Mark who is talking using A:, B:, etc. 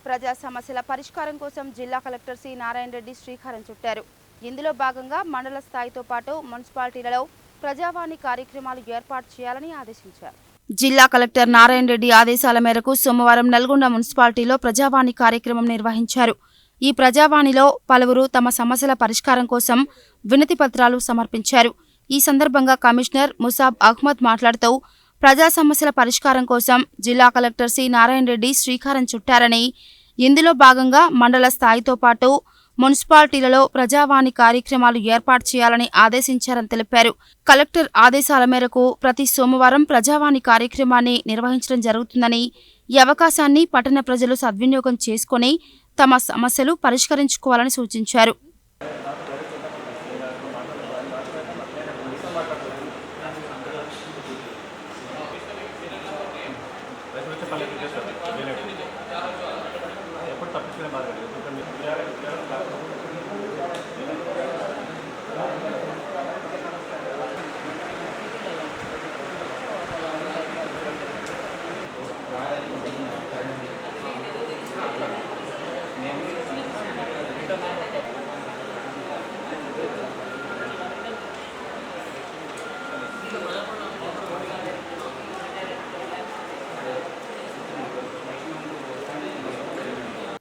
A: ప్రజా సమస్యల పరిష్కారం కోసం జిల్లా కలెక్టర్ సి నారాయణ రెడ్డి శ్రీకారం చుట్టారు. ఇందులో భాగంగా మండల స్థాయితో పాటు మున్సిపాలిటీలలో ప్రజావాణి కార్యక్రమాలు ఏర్పాటు చేయాలని ఆదేశించారు. జిల్లా కలెక్టర్ నారాయణ రెడ్డి ఆదేశాల మేరకు సోమవారం నల్గొండ మున్సిపాలిటీలో ప్రజావాణి కార్యక్రమం నిర్వహించారు. ఈ ప్రజావాణిలో పలువురు తమ సమస్యల పరిష్కారం కోసం వినతి పత్రాలు సమర్పించారు. ఈ సందర్భంగా కమిషనర్ ముసాబ్ అహ్మద్ మాట్లాడుతూ ప్రజా సమస్యల పరిష్కారం కోసం జిల్లా కలెక్టర్ సి నారాయణ రెడ్డి శ్రీకారం చుట్టారని, ఇందులో భాగంగా మండల స్థాయితో పాటు మున్సిపాలిటీలలో ప్రజావాణి కార్యక్రమాలు ఏర్పాటు చేయాలని ఆదేశించారని తెలిపారు. కలెక్టర్ ఆదేశాల మేరకు ప్రతి సోమవారం ప్రజావాణి కార్యక్రమాన్ని నిర్వహించడం జరుగుతుందని, ఈ అవకాశాన్ని పట్టణ ప్రజలు సద్వినియోగం చేసుకుని తమ సమస్యలు పరిష్కరించుకోవాలని సూచించారు.